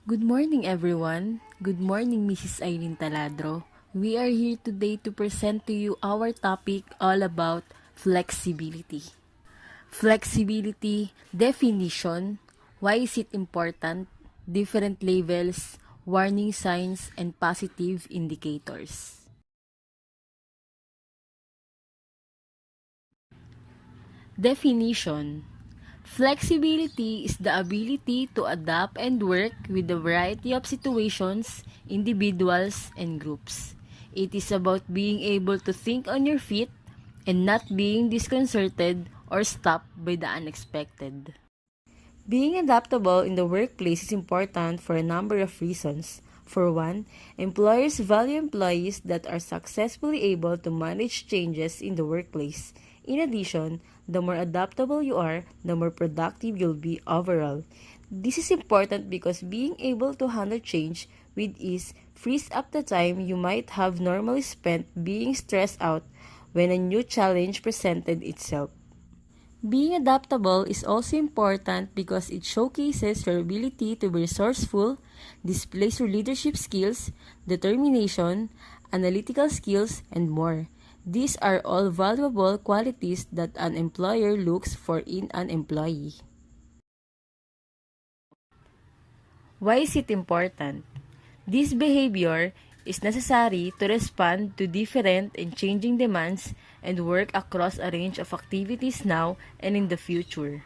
Good morning, everyone. Good morning, Mrs. Eileen Taladro. We are here today to present to you our topic all about flexibility. Flexibility definition, why is it important, different levels, warning signs, and positive indicators. Definition: flexibility is the ability to adapt and work with a variety of situations, individuals, and groups. It is about being able to think on your feet and not being disconcerted or stopped by the unexpected. Being adaptable in the workplace is important for a number of reasons. For one, employers value employees that are successfully able to manage changes in the workplace. In addition, the more adaptable you are, the more productive you'll be overall. This is important because being able to handle change with ease frees up the time you might have normally spent being stressed out when a new challenge presented itself. Being adaptable is also important because it showcases your ability to be resourceful, displays your leadership skills, determination, analytical skills, and more. These are all valuable qualities that an employer looks for in an employee. Why is it important? This behavior is necessary to respond to different and changing demands and work across a range of activities now and in the future.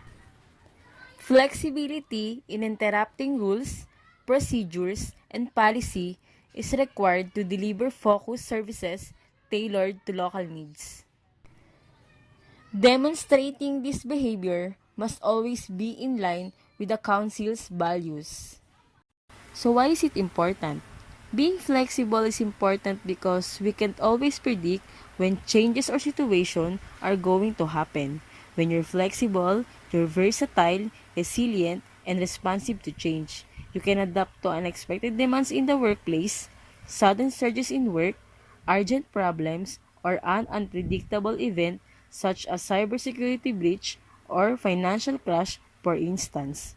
Flexibility in interrupting rules, procedures, and policy is required to deliver focused services tailored to local needs. Demonstrating this behavior must always be in line with the Council's values. So why is it important? Being flexible is important because we can't always predict when changes or situations are going to happen. When you're flexible, you're versatile, resilient, and responsive to change. You can adapt to unexpected demands in the workplace, sudden surges in work, urgent problems, or an unpredictable event such as cybersecurity breach or financial crash, for instance.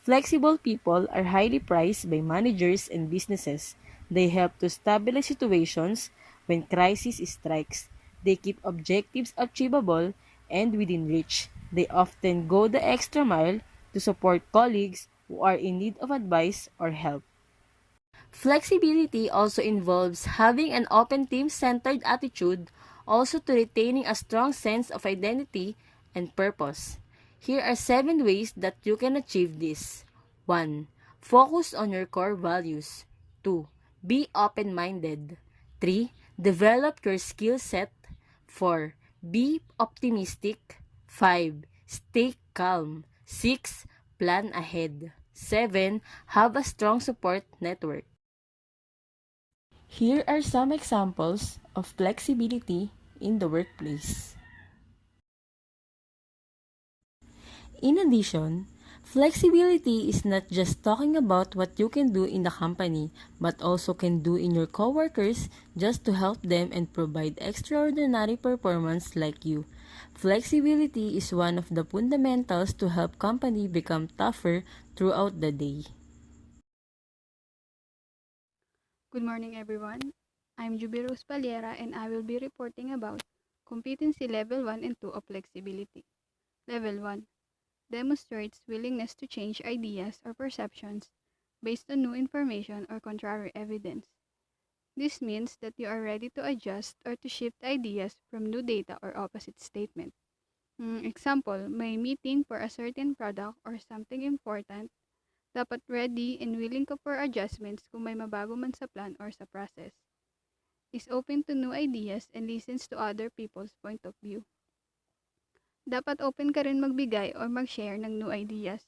Flexible people are highly prized by managers and businesses. They help to stabilize situations when crisis strikes. They keep objectives achievable and within reach. They often go the extra mile to support colleagues who are in need of advice or help. Flexibility also involves having an open team-centered attitude, also to retaining a strong sense of identity and purpose. Here are 7 ways that you can achieve this. 1. Focus on your core values. 2. Be open-minded. 3. Develop your skill set. 4. Be optimistic. 5. Stay calm. 6. Plan ahead. 7. Have a strong support network. Here are some examples of flexibility in the workplace. In addition, flexibility is not just talking about what you can do in the company, but also can do in your coworkers just to help them and provide extraordinary performance like you. Flexibility is one of the fundamentals to help company become tougher throughout the day. Good morning, everyone. I'm Jubiros Paliera and I will be reporting about competency level 1 and 2 of flexibility. Level 1 demonstrates willingness to change ideas or perceptions based on new information or contrary evidence. This means that you are ready to adjust or to shift ideas from new data or opposite statement. Example, may meeting for a certain product or something important, dapat ready and willing ka for adjustments kung may mabago man sa plan or sa process. Is open to new ideas and listens to other people's point of view. Dapat open ka rin magbigay or mag-share ng new ideas,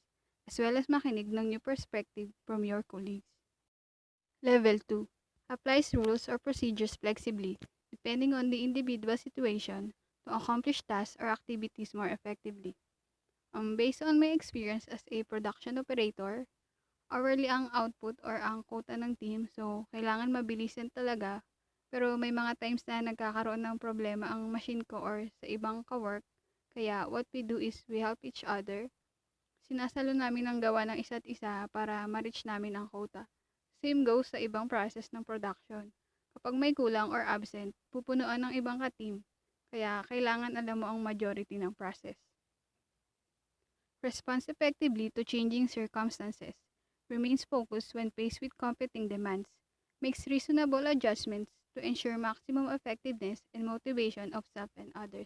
as well as makinig ng new perspective from your colleagues. Level 2. Applies rules or procedures flexibly, depending on the individual situation, to accomplish tasks or activities more effectively. Based on my experience as a production operator, hourly ang output or ang quota ng team, so kailangan mabilisan talaga. Pero may mga times na nagkakaroon ng problema ang machine ko or sa ibang ka-work. Kaya what we do is we help each other. Sinasalo namin ang gawa ng isa't isa para ma-reach namin ang quota. Same goes sa ibang process ng production. Kapag may kulang or absent, pupunuan ng ibang ka-team. Kaya kailangan alam mo ang majority ng process. Responds effectively to changing circumstances. Remains focused when faced with competing demands. Makes reasonable adjustments to ensure maximum effectiveness and motivation of self and others.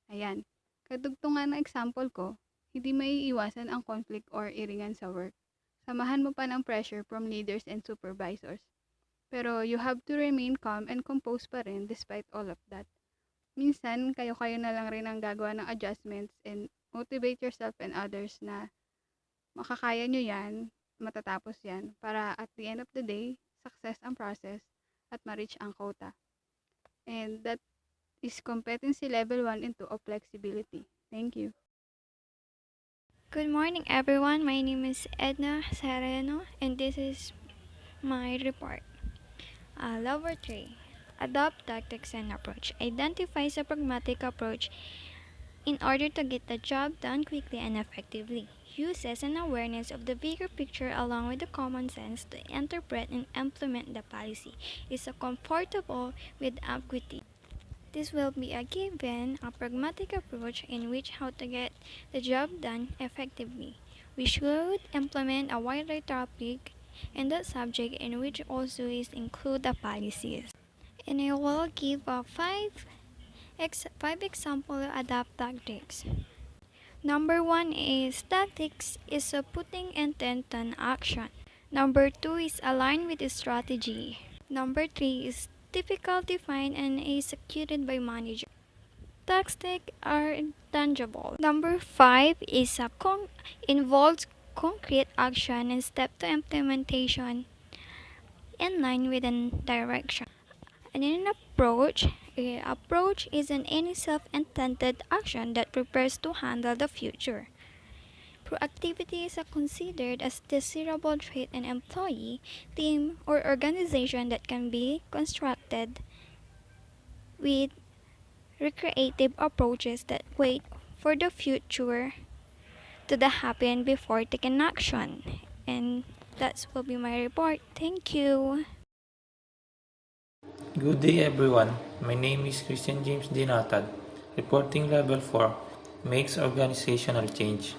Ayan. Kadugtungan ng example ko, hindi maiiwasan ang conflict or iringan sa work. Samahan mo pa ng pressure from leaders and supervisors. Pero you have to remain calm and composed pa rin despite all of that. Minsan, kayo-kayo na lang rin ang gagawa ng adjustments and motivate yourself and others na makakaya nyo yan, matatapos yan, para at the end of the day, success ang process at ma-reach ang quota. And that is competency level 1 and 2 of flexibility. Thank you. Good morning, everyone. My name is Edna Sereno, and this is my report. Level 3. Adopt tactics and approach. Identifies a pragmatic approach in order to get the job done quickly and effectively. Uses an awareness of the bigger picture along with the common sense to interpret and implement the policy. Is comfortable with ambiguity. This will be a given a pragmatic approach in which how to get the job done effectively. We should implement a wider topic in that subject in which also is include the policies. And I will give five example adapt tactics. Number 1 is tactics is putting intent on action. Number 2 is align with the strategy. Number 3 is typical defined and executed by manager. Tactics are tangible. Number 5 is involves concrete action and step to implementation in line with a direction. And in an approach is an any self-intended action that prepares to handle the future. Proactivity is considered as desirable trait in employee, team, or organization that can be constructed with recreative approaches that wait for the future to the happen before taking action. And that will be my report. Thank you. Good day everyone. My name is Christian James Dinatad. Reporting Level 4 makes organizational change.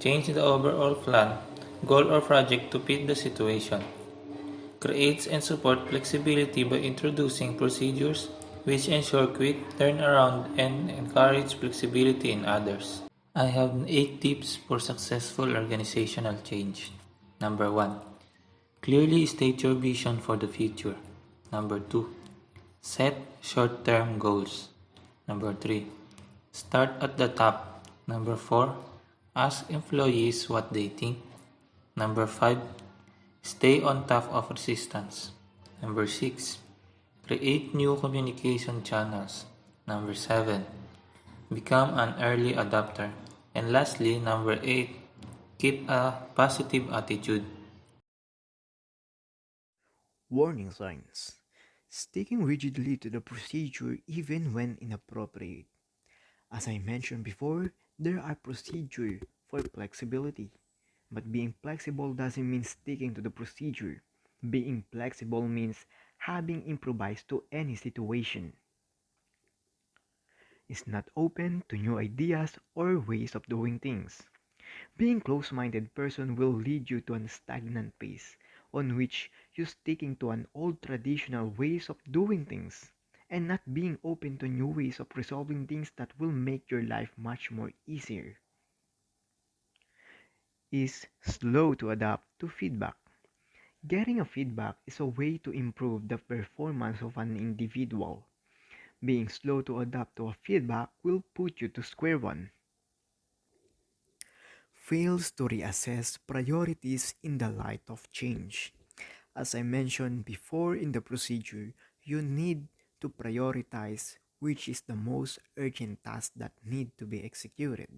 Change the overall plan, goal or project to fit the situation. Creates and support flexibility by introducing procedures which ensure quick turnaround and encourage flexibility in others. I have 8 tips for successful organizational change. Number 1. Clearly state your vision for the future. Number 2. Set short-term goals. Number 3. Start at the top. Number 4. Ask employees what they think. Number 5. Stay on top of resistance. Number 6. Create new communication channels. Number 7. Become an early adopter. And lastly, number 8. Keep a positive attitude. Warning signs. Sticking rigidly to the procedure even when inappropriate. As I mentioned before, there are procedures for flexibility. But being flexible doesn't mean sticking to the procedure. Being flexible means having improvised to any situation. Is not open to new ideas or ways of doing things. Being close-minded person will lead you to a stagnant pace on which you sticking to an old traditional ways of doing things and not being open to new ways of resolving things that will make your life much more easier. Is slow to adapt to feedback. Getting a feedback is a way to improve the performance of an individual. Being slow to adapt to a feedback will put you to square one. Fails to reassess priorities in the light of change. As I mentioned before in the procedure, you need to prioritize which is the most urgent task that need to be executed.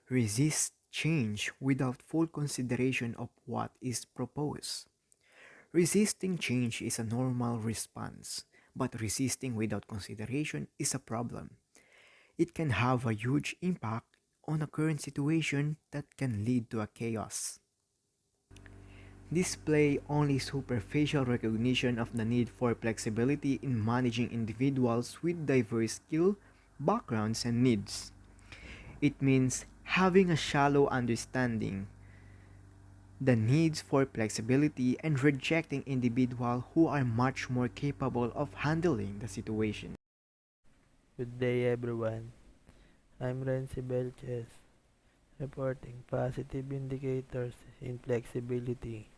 Resist change without full consideration of what is proposed. Resisting change is a normal response, but resisting without consideration is a problem. It can have a huge impact on a current situation that can lead to a chaos. Display only superficial recognition of the need for flexibility in managing individuals with diverse skill, backgrounds, and needs. It means having a shallow understanding the needs for flexibility and rejecting individuals who are much more capable of handling the situation. Good day, everyone. I'm Renzi Belches, reporting positive indicators in flexibility.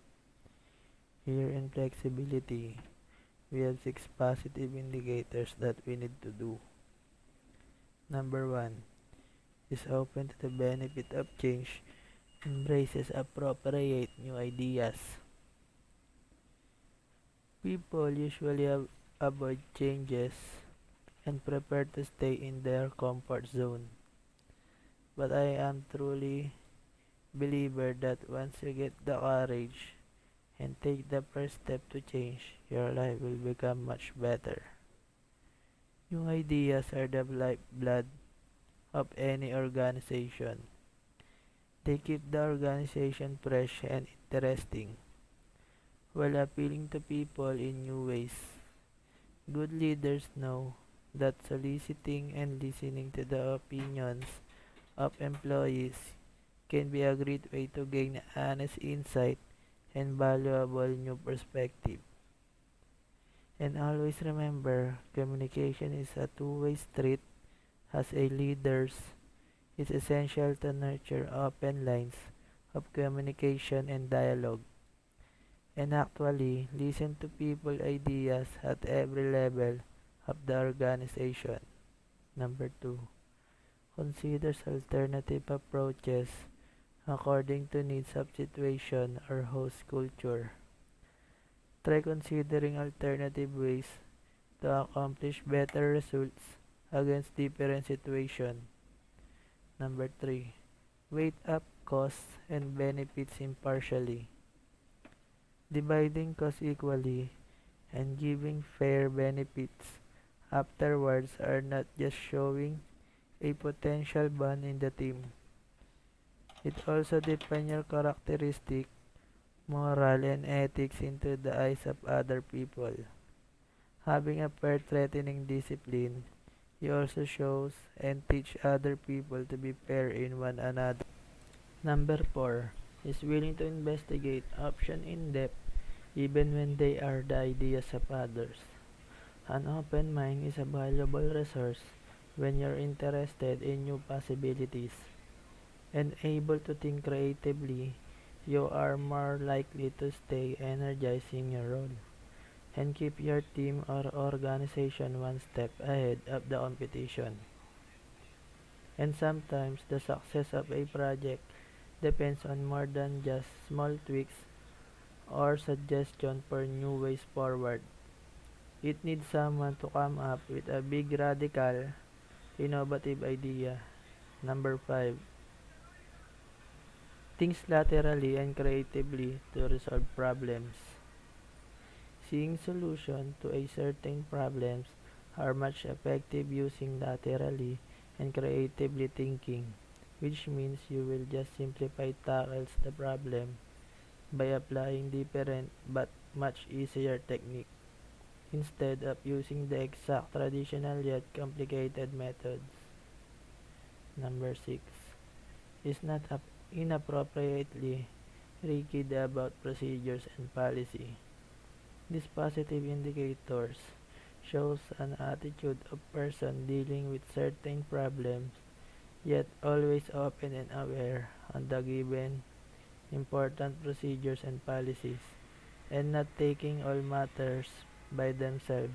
Here in flexibility, we have 6 positive indicators that we need to do. Number 1 is open to the benefit of change, embraces appropriate new ideas. People usually avoid changes and prefer to stay in their comfort zone. But I am truly believer that once you get the courage and take the first step to change, your life will become much better. New ideas are the lifeblood of any organization. They keep the organization fresh and interesting while appealing to people in new ways. Good leaders know that soliciting and listening to the opinions of employees can be a great way to gain honest insight and valuable new perspective. And always remember, communication is a two-way street. As a leaders, it's essential to nurture open lines of communication and dialogue, and actually listen to people's ideas at every level of the organization. Number 2, considers alternative approaches according to needs of situation or host culture. Try considering alternative ways to accomplish better results against different situations. Number 3, weight up costs and benefits impartially. Dividing costs equally and giving fair benefits afterwards are not just showing a potential bond in the team. It also defines your characteristic, moral, and ethics into the eyes of other people. Having a fair threatening discipline, you also shows and teach other people to be fair in one another. Number 4 is willing to investigate options in depth even when they are the ideas of others. An open mind is a valuable resource when you're interested in new possibilities and able to think creatively. You are more likely to stay energized in your role and keep your team or organization one step ahead of the competition. And sometimes the success of a project depends on more than just small tweaks or suggestions for new ways forward. It needs someone to come up with a big radical, innovative idea. Number 5, thinks laterally and creatively to resolve problems. Seeing solutions to a certain problems are much effective using laterally and creatively thinking, which means you will just simplify tackles the problem by applying different but much easier technique instead of using the exact traditional yet complicated methods. Number 6 is not inappropriately rigid about procedures and policy. These positive indicators shows an attitude of person dealing with certain problems yet always open and aware on the given important procedures and policies and not taking all matters by themselves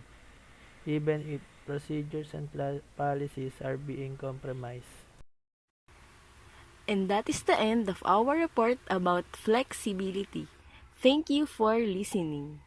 even if procedures and policies are being compromised. And that is the end of our report about flexibility. Thank you for listening.